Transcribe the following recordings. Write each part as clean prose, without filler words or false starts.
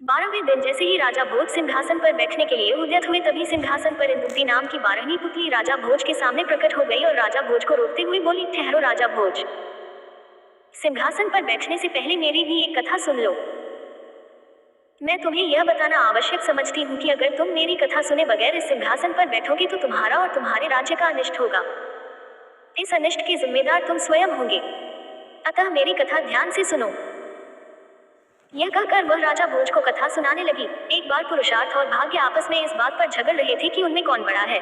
12वें दिन जैसे ही राजा भोज सिंहासन पर बैठने के लिए उद्यत हुए, तभी सिंहासन पर इंदुमती नाम की 12वीं पुतली राजा भोज के सामने प्रकट हो गई और राजा भोज को रोकते हुए बोली, ठहरो राजा भोज, सिंहासन पर बैठने से पहले मेरी भी एक कथा सुन लो। मैं तुम्हें यह बताना आवश्यक समझती हूँ कि अगर तुम मेरी कथा सुने बगैर इस सिंहासन पर बैठोगे तो तुम्हारा और तुम्हारे राज्य का अनिष्ट होगा। इस अनिष्ट के जिम्मेदार तुम स्वयं होंगे, अतः मेरी कथा ध्यान से सुनो। यह कहकर वह राजा भोज को कथा सुनाने लगी। एक बार पुरुषार्थ और भाग्य आपस में इस बात पर झगड़ रहे थे कि उनमें कौन बड़ा है।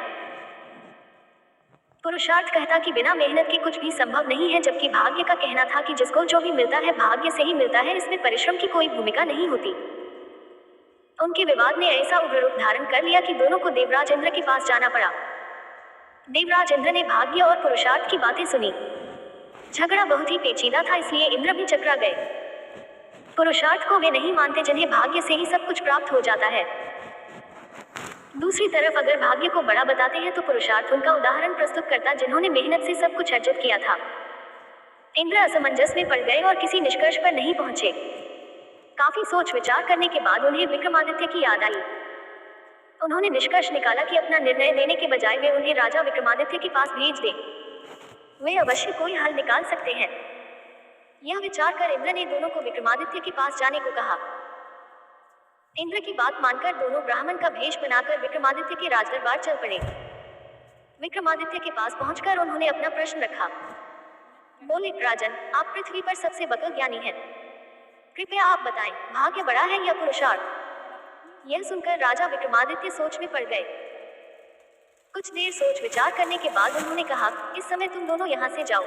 पुरुषार्थ कहता कि बिना मेहनत के कुछ भी संभव नहीं है, जबकि भाग्य का कहना था कि जिसको जो भी मिलता है भाग्य से ही मिलता है, इसमें परिश्रम की कोई भूमिका नहीं होती। उनके विवाद ने ऐसा उग्र रूप धारण कर लिया कि दोनों को देवराज इंद्र के पास जाना पड़ा। देवराज इंद्र ने भाग्य और पुरुषार्थ की बातें सुनी। झगड़ा बहुत ही पेचीदा था, इसलिए इंद्र भी चकरा गए। पुरुषार्थ को वे नहीं मानते जिन्हें भाग्य से ही सब कुछ प्राप्त हो जाता है। दूसरी तरफ अगर भाग्य को बड़ा बताते हैं तो पुरुषार्थ उनका उदाहरण प्रस्तुत करता जिन्होंने मेहनत से सब कुछ अर्जित किया था। इंद्र असमंजस में पड़ गए और किसी निष्कर्ष पर नहीं पहुंचे। काफी सोच विचार करने के बाद उन्हें विक्रमादित्य की याद आई। उन्होंने निष्कर्ष निकाला कि अपना निर्णय लेने के बजाय वे उन्हें राजा विक्रमादित्य के पास भेज दें। वे अवश्य कोई हल निकाल सकते हैं। यह विचार कर इंद्र ने दोनों को विक्रमादित्य के पास जाने को कहा। इंद्र की बात मानकर दोनों ब्राह्मण का भेष बनाकर विक्रमादित्य के राजदरबार चल पड़े। विक्रमादित्य के पास पहुंचकर उन्होंने अपना प्रश्न रखा। बोले, राजन, आप पृथ्वी पर सबसे बकल ज्ञानी हैं। कृपया आप बताएं, भाग्य बड़ा है या पुरुषार्थ? यह सुनकर राजा विक्रमादित्य सोच में पड़ गए। कुछ देर सोच विचार करने के बाद उन्होंने कहा, इस समय तुम दोनों यहाँ से जाओ।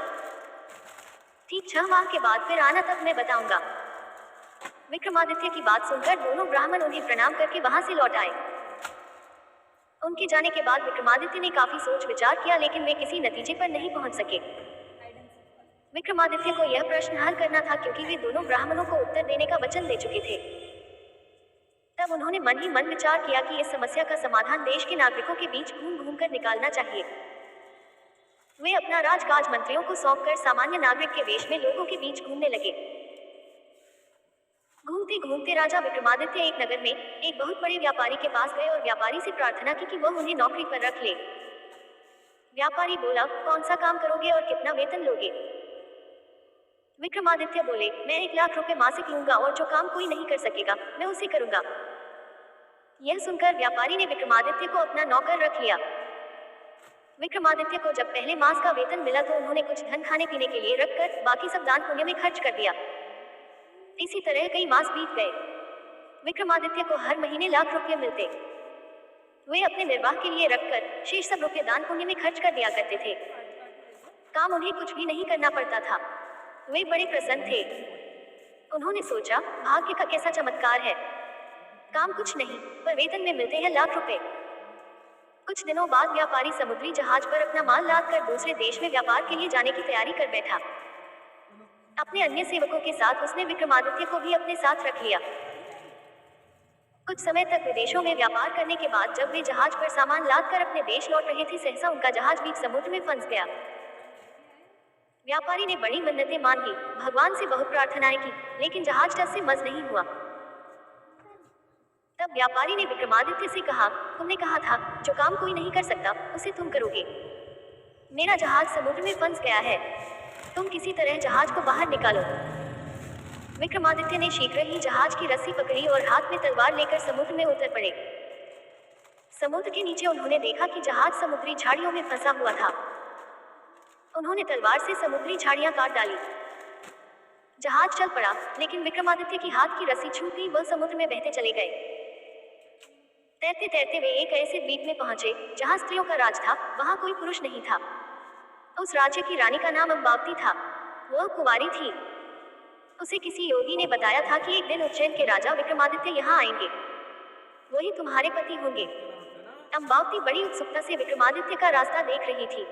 ठीक 6 माह के बाद फिर आना, तब मैं बताऊंगा। विक्रमादित्य की बात सुनकर दोनों ब्राह्मण उन्हें प्रणाम करके वहां से लौट आए। उनके जाने के बाद विक्रमादित्य ने काफी सोच विचार किया, लेकिन वे किसी नतीजे पर नहीं पहुंच सके। विक्रमादित्य को यह प्रश्न हल करना था, क्योंकि वे दोनों ब्राह्मणों को उत्तर देने का वचन दे चुके थे। तब उन्होंने मन ही मन विचार किया कि इस समस्या का समाधान देश के नागरिकों के बीच घूम घूम कर निकालना चाहिए। वे अपना राजकाज मंत्रियों को सौंपकर सामान्य नागरिक के वेश में लोगों के बीच घूमने लगे। घूमते घूमते राजा विक्रमादित्य एक नगर में एक बहुत बड़े व्यापारी के पास गए और व्यापारी से प्रार्थना की कि वह उन्हें नौकरी पर रख ले। व्यापारी बोला, कौन सा काम करोगे और कितना वेतन लोगे? विक्रमादित्य बोले, मैं 1 लाख रुपए मासिक लूंगा और जो काम कोई नहीं कर सकेगा मैं उसे करूंगा। यह सुनकर व्यापारी ने विक्रमादित्य को अपना नौकर रख लिया। विक्रमादित्य को जब पहले मास का वेतन मिला तो उन्होंने कुछ धन खाने पीने के लिए रखकर बाकी सब दान पुण्य में खर्च कर दिया। इसी तरह कई मास बीत गए। विक्रमादित्य को हर महीने लाख रुपये मिलते। वे अपने निर्वाह के लिए रखकर शेष सब रुपये दान पुण्य में खर्च कर दिया करते थे। काम उन्हें कुछ भी नहीं करना पड़ता था। वे बड़े प्रसन्न थे। उन्होंने सोचा, भाग्य का कैसा चमत्कार है। काम कुछ नहीं, पर वेतन में मिलते हैं लाख रुपए। कुछ दिनों बाद व्यापारी समुद्री जहाज पर अपना माल लाद कर दूसरे देश में व्यापार के लिए जाने की तैयारी कर बैठा। अपने अन्य सेवकों के साथ उसने विक्रमादित्य को भी अपने साथ रख लिया। कुछ समय तक विदेशों में व्यापार करने के बाद जब वे जहाज पर सामान लाद कर अपने देश लौट रहे थे, सहसा उनका जहाज बीच समुद्र में फंस गया। व्यापारी ने बड़ी मन्नतें मांगी, भगवान से बहुत प्रार्थनाएं की, लेकिन जहाज टस से मज नहीं हुआ। तब व्यापारी ने विक्रमादित्य से कहा, तुमने कहा था जो काम कोई नहीं कर सकता उसे तुम करोगे। मेरा जहाज समुद्र में फंस गया है, तुम किसी तरह जहाज को बाहर निकालो। विक्रमादित्य ने शीघ्र ही जहाज की रस्सी पकड़ी और हाथ में तलवार लेकर समुद्र में उतर पड़े। समुद्र के नीचे उन्होंने देखा कि जहाज समुद्री झाड़ियों में फंसा हुआ था। उन्होंने तलवार से समुद्री झाड़ियां काट डाली। जहाज चल पड़ा, लेकिन विक्रमादित्य की हाथ की रस्सी छूटी, वह समुद्र में बहते चले गए। तैरते तैरते वे एक ऐसे द्वीप में पहुंचे जहां स्त्रियों का राज था। वहां कोई पुरुष नहीं था। उस राज्य की रानी का नाम अम्बावती था। वह कुंवारी थी। उसे किसी योगी ने बताया था कि एक दिन उज्जैन के राजा विक्रमादित्य यहाँ आएंगे, वही तुम्हारे पति होंगे। अम्बावती बड़ी उत्सुकता से विक्रमादित्य का रास्ता देख रही थी।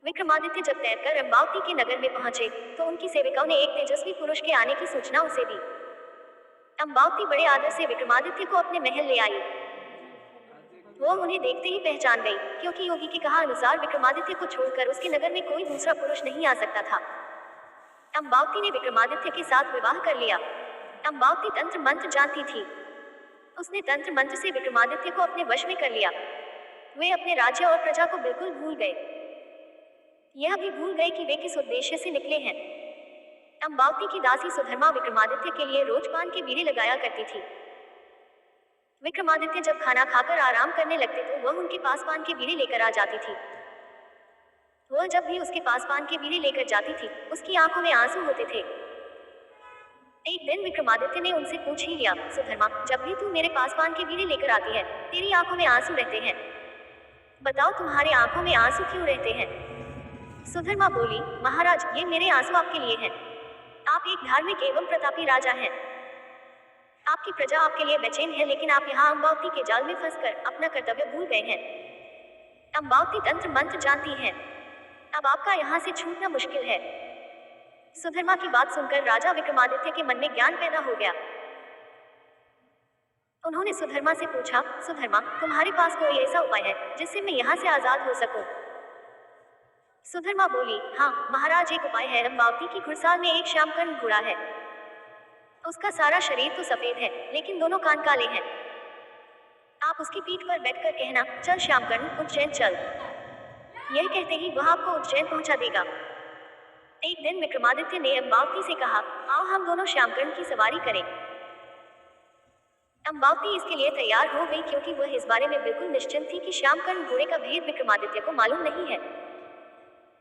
विक्रमादित्य जब तैरकर अम्बावती के नगर में पहुंचे तो उनकी सेविकाओं ने एक तेजस्वी पुरुष के आने की सूचना उसे दी। अम्बावती बड़े आदर से विक्रमादित्य को अपने महल ले आई। वो उन्हें देखते ही पहचान गई, क्योंकि योगी के कहा अनुसार विक्रमादित्य को छोड़कर उसके नगर में कोई दूसरा पुरुष नहीं आ सकता था। अम्बावती ने विक्रमादित्य के साथ विवाह कर लिया। अम्बावती तंत्र मंत्र जानती थी। उसने तंत्र मंत्र से विक्रमादित्य को अपने वश में कर लिया। वे अपने राज्य और प्रजा को बिल्कुल भूल गए। यह भी भूल गए कि वे किस उद्देश्य से निकले हैं। अम्बावती की दासी सुधर्मा विक्रमादित्य के लिए रोज पान के बीड़े लगाया करती थी। विक्रमादित्य जब खाना खाकर आराम करने लगते तो वह उनके पास पान के बीड़े लेकर आ जाती थी। वह जब भी उसके पास पान के बीड़े लेकर जाती थी, उसकी आंखों में आंसू होते थे। एक दिन विक्रमादित्य ने उनसे पूछ ही लिया, सुधर्मा, जब भी तू मेरे पास पान के बीड़े लेकर आती है, तेरी आंखों में आंसू रहते हैं। बताओ, तुम्हारे आंखों में आंसू क्यों रहते हैं? सुधर्मा बोली, महाराज, ये मेरे आंसू आपके लिए हैं। आप एक धार्मिक एवं प्रतापी राजा हैं। आपकी प्रजा आपके लिए बेचैन है, लेकिन आप यहाँ अम्बावती के जाल में फंसकर अपना कर्तव्य भूल गए हैं। अम्बावती तंत्र मंत्र जानती हैं। अब आपका यहाँ से छूटना मुश्किल है। सुधर्मा की बात सुनकर राजा विक्रमादित्य के मन में ज्ञान पैदा हो गया। उन्होंने सुधर्मा से पूछा, सुधर्मा, तुम्हारे पास कोई ऐसा उपाय है जिससे मैं यहाँ से आजाद हो सकूं? सुधर्मा बोली, हाँ महाराज, एक उपाय है। अम्बावती की घुड़साल में एक श्यामकर्ण घोड़ा है। उसका सारा शरीर तो सफेद है, लेकिन दोनों कान काले हैं। आप उसकी पीठ पर बैठकर कहना, चल श्यामकर्ण, उज्जैन चल। यह कहते ही वह आपको उज्जैन पहुंचा देगा। एक दिन विक्रमादित्य ने अम्बावती से कहा, आओ हम दोनों श्यामकर्ण की सवारी करें। अम्बावती इसके लिए तैयार हो गई, क्योंकि वह इस बारे में बिल्कुल निश्चिंत थी कि श्यामकर्ण घोड़े का भेद विक्रमादित्य को मालूम नहीं है।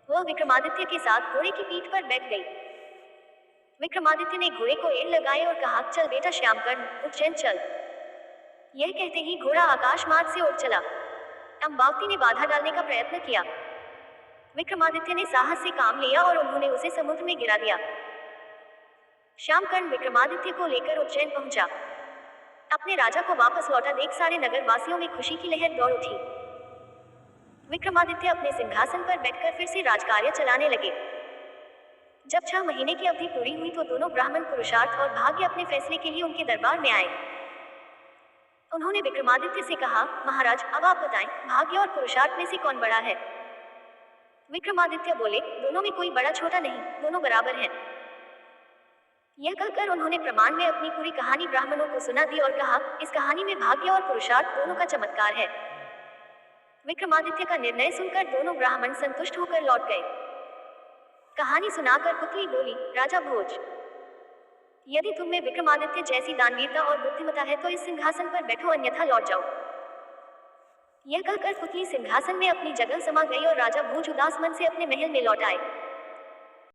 वह विक्रमादित्य के साथ घोड़े की पीठ पर बैठ गई। विक्रमादित्य ने घोड़े को एड़ लगाए और कहा, चल बेटा श्यामकर्ण, उज्जैन चल। यह कहते ही घोड़ा आकाश मार्ग से उड़ चला। अम्बावती ने बाधा डालने का प्रयत्न किया। विक्रमादित्य ने साहस से काम लिया और उन्होंने उसे समुद्र में गिरा दिया। श्यामकर्ण विक्रमादित्य को लेकर उज्जैन पहुंचा। अपने राजा को वापस लौटा देख सारे नगर वासियों में खुशी की लहर दौड़ उठी। विक्रमादित्य अपने सिंहासन पर बैठकर फिर से राजकार्य चलाने लगे। जब 6 महीने की अवधि पूरी हुई तो दोनों ब्राह्मण पुरुषार्थ और भाग्य अपने फैसले के लिए उनके दरबार में आए। उन्होंने विक्रमादित्य से कहा, महाराज, अब आप बताएं, भाग्य और पुरुषार्थ में से कौन बड़ा है? विक्रमादित्य बोले, दोनों में कोई बड़ा छोटा नहीं, दोनों बराबर हैं। यह कहकर उन्होंने प्रमाण में अपनी पूरी कहानी ब्राह्मणों को सुना दी और कहा, इस कहानी में भाग्य और पुरुषार्थ दोनों का चमत्कार है। विक्रमादित्य का निर्णय सुनकर दोनों ब्राह्मण संतुष्ट होकर लौट गए। कहानी सुनाकर पुतली बोली, राजा भोज, यदि तुम में विक्रमादित्य जैसी दानवीरता और बुद्धिमता है तो इस सिंहासन पर बैठो, अन्यथा लौट जाओ। यह कहकर पुतली सिंहासन में अपनी जगह समा गई और राजा भोज उदास मन से अपने महल में लौट आए।